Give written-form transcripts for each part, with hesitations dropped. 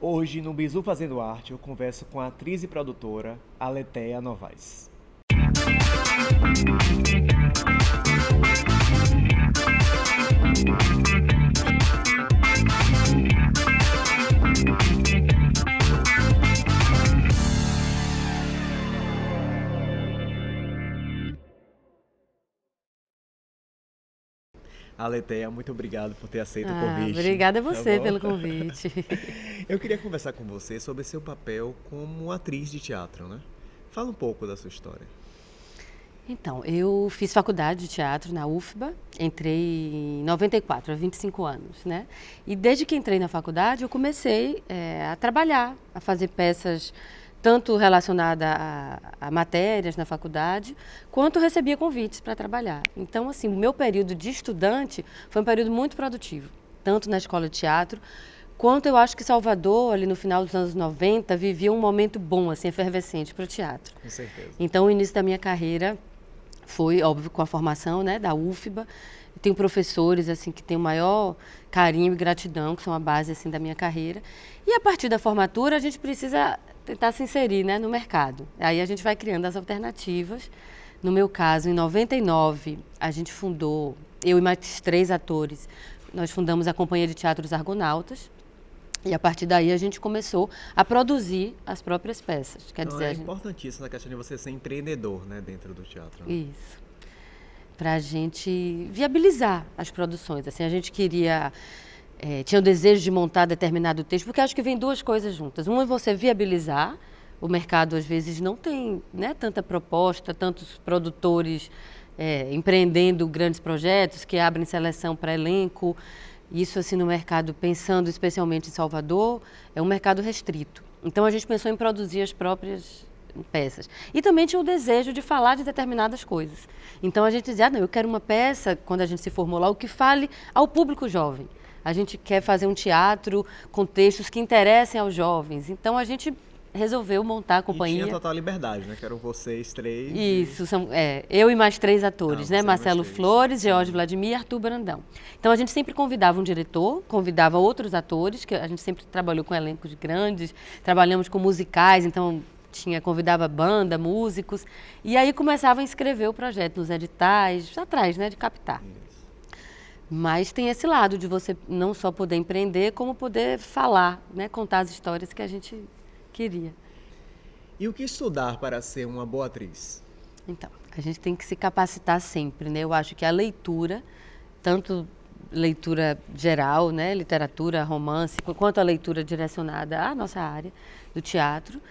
Hoje, no Bizu Fazendo Arte, eu converso com a atriz e produtora Aletheia Novaes. Aletheia, muito obrigado por ter aceito o convite. Obrigada a Tá você bom? pelo convite. Eu queria conversar com você sobre seu papel como atriz de teatro, né? Fala um pouco da sua história. Então, eu fiz faculdade de teatro na UFBA, entrei em 94, há 25 anos, né? E desde que entrei na faculdade, eu comecei a trabalhar, a fazer peças tanto relacionadas a matérias na faculdade, quanto recebia convites para trabalhar. Então, assim, o meu período de estudante foi um período muito produtivo, tanto na escola de teatro, quanto eu acho que Salvador, ali no final dos anos 90, vivia um momento bom, assim, efervescente para o teatro. Com certeza. Então, o início da minha carreira foi, óbvio, com a formação, né, da UFBA. Eu tenho professores assim que têm o maior carinho e gratidão, que são a base assim da minha carreira. E a partir da formatura, a gente precisa tentar se inserir, né, no mercado. Aí a gente vai criando as alternativas. No meu caso, em 99, a gente fundou, eu e mais 3 atores, nós fundamos a Companhia de Teatro dos Argonautas. E a partir daí a gente começou a produzir as próprias peças. Quer Então dizer, é importantíssimo a questão de você ser empreendedor, né, dentro do teatro. Né? isso. Para a gente viabilizar as produções. Assim, a gente queria, tinha o desejo de montar determinado texto, porque acho que vem 2 coisas juntas. Uma é você viabilizar, o mercado às vezes não tem, né, tanta proposta, tantos produtores empreendendo grandes projetos que abrem seleção para elenco. Isso, assim, no mercado, pensando especialmente em Salvador, é um mercado restrito. Então, a gente pensou em produzir as próprias peças. E também tinha o desejo de falar de determinadas coisas. Então, a gente dizia, não, eu quero uma peça, quando a gente se formou lá, o que fale ao público jovem. A gente quer fazer um teatro com textos que interessem aos jovens. Então, a gente resolveu montar a companhia. E tinha total liberdade, né? Que eram vocês 3. Isso, eu e mais 3 atores, né? você e mais Marcelo 3. Flores, George Vladimir e Arthur Brandão. Então a gente sempre convidava um diretor, convidava outros atores, que a gente sempre trabalhou com elencos grandes, trabalhamos com musicais, então convidava banda, músicos, e aí começava a inscrever o projeto nos editais, atrás, né, de captar. Isso. Mas tem esse lado de você não só poder empreender, como poder falar, né, contar as histórias que a gente queria. E o que estudar para ser uma boa atriz? Então, a gente tem que se capacitar sempre, né? Eu acho que a leitura, tanto leitura geral, né, literatura, romance, quanto a leitura direcionada à nossa área do teatro,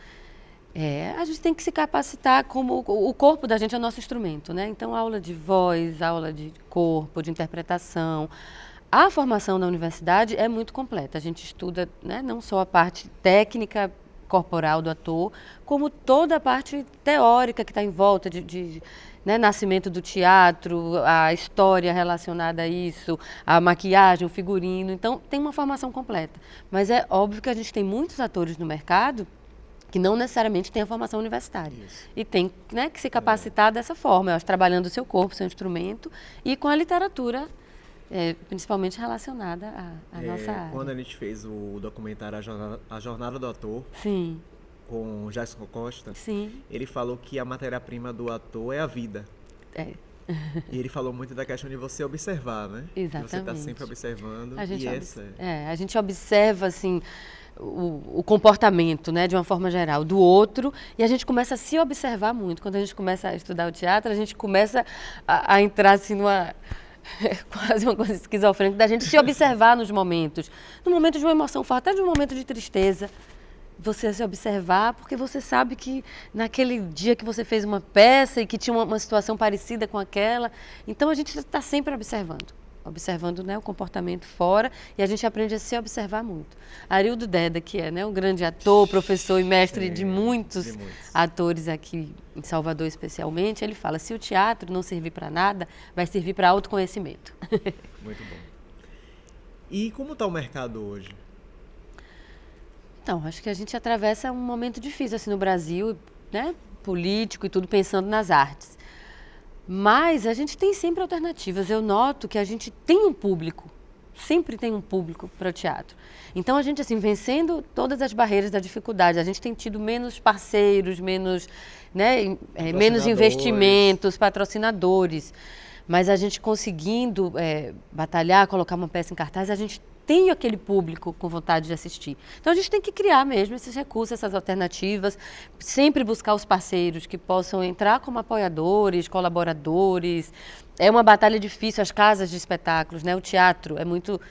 a gente tem que se capacitar como o corpo da gente é o nosso instrumento, né? Então, aula de voz, aula de corpo, de interpretação. A formação na universidade é muito completa. A gente estuda, né, não só a parte técnica corporal do ator, como toda a parte teórica que está em volta né, nascimento do teatro, a história relacionada a isso, a maquiagem, o figurino. Então, tem uma formação completa. Mas é óbvio que a gente tem muitos atores no mercado que não necessariamente têm a formação universitária. Isso. E tem, né, que se capacitar dessa forma, eu acho, trabalhando o seu corpo, seu instrumento, e com a literatura, principalmente relacionada à nossa área. Quando a gente fez o documentário A Jornada do Ator, Sim. com o Jackson Costa, Sim. ele falou que a matéria-prima do ator é a vida. É. E ele falou muito da questão de você observar, né? Exatamente. Você está sempre observando. A gente, a gente observa, assim, o comportamento, né, de uma forma geral, do outro, e a gente começa a se observar muito. Quando a gente começa a estudar o teatro, a gente começa a entrar, assim, numa... quase uma coisa esquizofrênica, da gente se observar nos momentos. No momento de uma emoção forte, até de um momento de tristeza. Você se observar, porque você sabe que naquele dia que você fez uma peça e que tinha uma situação parecida com aquela, então a gente está sempre observando, né, o comportamento fora, e a gente aprende a se observar muito. Arildo Deda, que é, né, um grande ator, professor e mestre de muitos atores aqui em Salvador especialmente, ele fala, se o teatro não servir para nada, vai servir para autoconhecimento. Muito bom. E como está o mercado hoje? Então, acho que a gente atravessa um momento difícil assim no Brasil, né, político e tudo, pensando nas artes. Mas a gente tem sempre alternativas. Eu noto que a gente tem um público sempre tem um público para o teatro. Então a gente, assim, vencendo todas as barreiras da dificuldade, a gente tem tido menos parceiros, menos, né, menos investimentos, patrocinadores, mas a gente conseguindo batalhar, colocar uma peça em cartaz, a gente tem aquele público com vontade de assistir. Então a gente tem que criar mesmo esses recursos, essas alternativas, sempre buscar os parceiros que possam entrar como apoiadores, colaboradores. É uma batalha difícil, as casas de espetáculos, né? O teatro é muito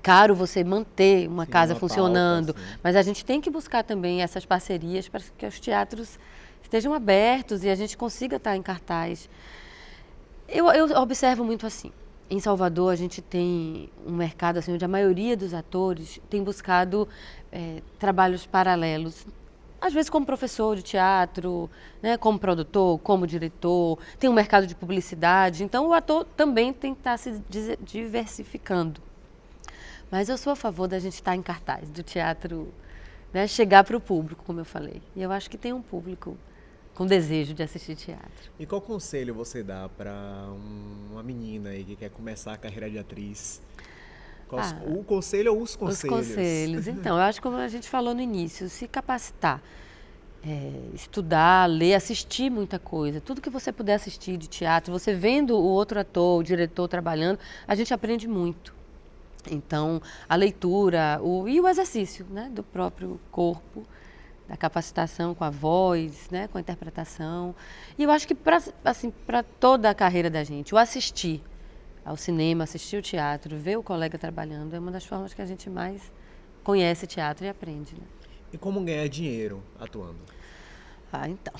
caro você manter uma casa funcionando, mas a gente tem que buscar também essas parcerias para que os teatros estejam abertos e a gente consiga estar em cartaz. Eu observo muito assim. Em Salvador, a gente tem um mercado assim, onde a maioria dos atores tem buscado trabalhos paralelos. Às vezes como professor de teatro, né, como produtor, como diretor. Tem um mercado de publicidade. Então, o ator também tem que estar se diversificando. Mas eu sou a favor da gente estar em cartaz, do teatro, né, chegar para o público, como eu falei. E eu acho que tem um público com desejo de assistir teatro. E qual conselho você dá para uma menina aí que quer começar a carreira de atriz? O conselho ou os conselhos? Os conselhos. Então, eu acho que como a gente falou no início, se capacitar, estudar, ler, assistir muita coisa. Tudo que você puder assistir de teatro, você vendo o outro ator, o diretor trabalhando, a gente aprende muito. Então, a leitura e o exercício, né, do próprio corpo, da capacitação com a voz, né, com a interpretação. E eu acho que para toda a carreira da gente, o assistir ao cinema, assistir ao teatro, ver o colega trabalhando, é uma das formas que a gente mais conhece teatro e aprende. Né? E como ganhar dinheiro atuando? Então,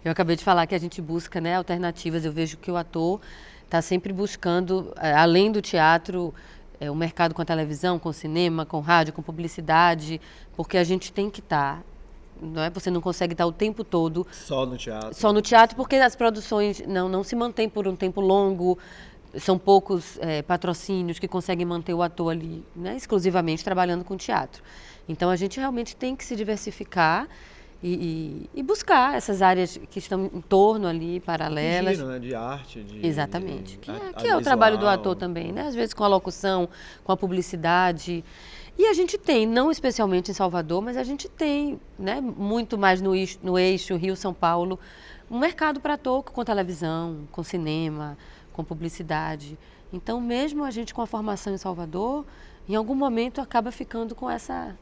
eu acabei de falar que a gente busca, né, alternativas. Eu vejo que o ator está sempre buscando, além do teatro, o mercado com a televisão, com o cinema, com rádio, com publicidade, porque a gente tem que estar. Não é? Você não consegue estar o tempo todo só no teatro. Só no teatro, porque as produções não se mantêm por um tempo longo. São poucos patrocínios que conseguem manter o ator ali, né, exclusivamente trabalhando com teatro. Então a gente realmente tem que se diversificar e buscar essas áreas que estão em torno ali, paralelas. Giro, né? De arte. Exatamente. Que é o trabalho do ator também, né? Às vezes com a locução, com a publicidade. E a gente tem, não especialmente em Salvador, mas a gente tem, né, muito mais no eixo Rio-São Paulo, um mercado para ator com televisão, com cinema, com publicidade. Então, mesmo a gente com a formação em Salvador, em algum momento acaba ficando com essa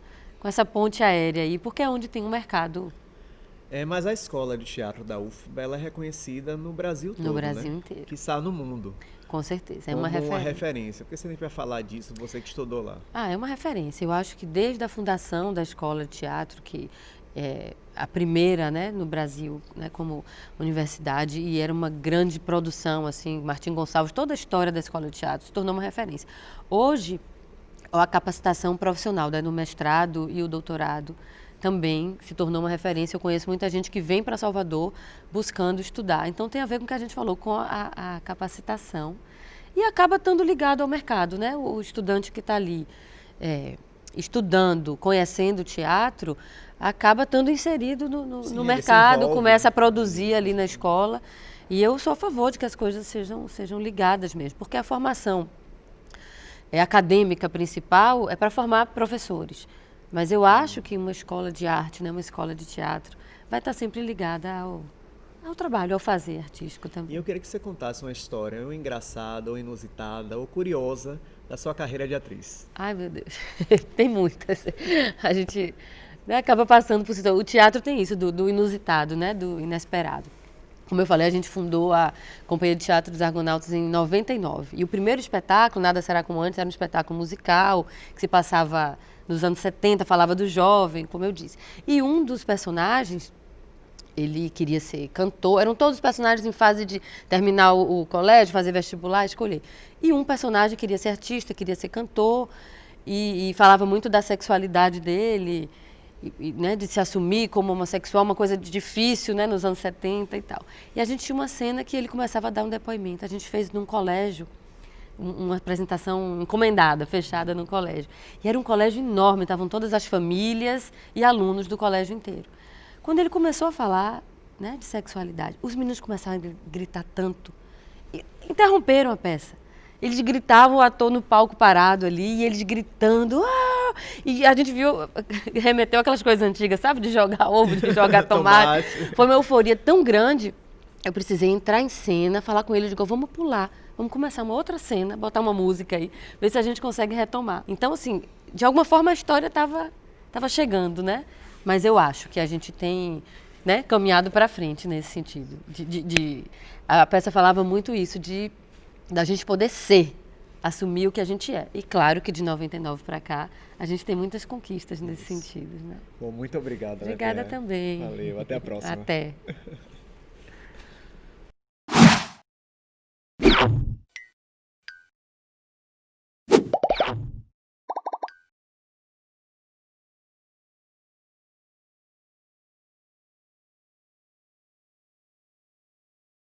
ponte aérea aí, porque é onde tem um mercado. Mas a escola de teatro da UFBA, ela é reconhecida no Brasil todo, no Brasil né? inteiro. Quiçá no mundo. Com certeza, é uma referência. Uma referência. Por que você nem vai falar disso, você que estudou lá? É uma referência. Eu acho que desde a fundação da escola de teatro, que é a primeira, né, no Brasil, né, como universidade, e era uma grande produção, assim, Martim Gonçalves, toda a história da escola de teatro se tornou uma referência. Hoje, a capacitação profissional, né, no mestrado e o doutorado também se tornou uma referência. Eu conheço muita gente que vem para Salvador buscando estudar. Então tem a ver com o que a gente falou, com a capacitação. E acaba estando ligado ao mercado, né? O estudante que está ali estudando, conhecendo o teatro, acaba estando inserido no mercado, começa a produzir ali na escola. E eu sou a favor de que as coisas sejam ligadas mesmo, porque a formação acadêmica principal é para formar professores. Mas eu acho que uma escola de arte, né, uma escola de teatro, vai estar sempre ligada ao trabalho, ao fazer artístico também. E eu queria que você contasse uma história, ou engraçada, ou inusitada, ou curiosa, da sua carreira de atriz. Ai, meu Deus, tem muitas. A gente, né, acaba passando por isso. O teatro tem isso, do inusitado, né, do inesperado. Como eu falei, a gente fundou a Companhia de Teatro dos Argonautas em 99. E o primeiro espetáculo, Nada Será Como Antes, era um espetáculo musical, que se passava nos anos 70, falava do jovem, como eu disse. E um dos personagens, ele queria ser cantor, eram todos os personagens em fase de terminar o colégio, fazer vestibular, escolher. E um personagem queria ser artista, queria ser cantor, e falava muito da sexualidade dele, né, de se assumir como homossexual, uma coisa difícil, né, nos anos 70 e tal. E a gente tinha uma cena que ele começava a dar um depoimento. A gente fez num colégio, uma apresentação encomendada, fechada no colégio. E era um colégio enorme, estavam todas as famílias e alunos do colégio inteiro. Quando ele começou a falar, né, de sexualidade, os meninos começaram a gritar tanto, interromperam a peça. Eles gritavam, o ator no palco parado ali, e eles gritando. "Ah!" E a gente viu, remeteu aquelas coisas antigas, sabe? De jogar ovo, de jogar tomate. Foi uma euforia tão grande, eu precisei entrar em cena, falar com ele, digo, vamos pular, vamos começar uma outra cena, botar uma música aí, ver se a gente consegue retomar. Então, assim, de alguma forma a história estava chegando, né? Mas eu acho que a gente tem, né, caminhado para frente nesse sentido. A peça falava muito isso, da gente poder ser, assumir o que a gente é. E claro que de 99 para cá, a gente tem muitas conquistas nesse sentido, né? Bom, muito obrigado. Obrigada também. Valeu, até a próxima. Até.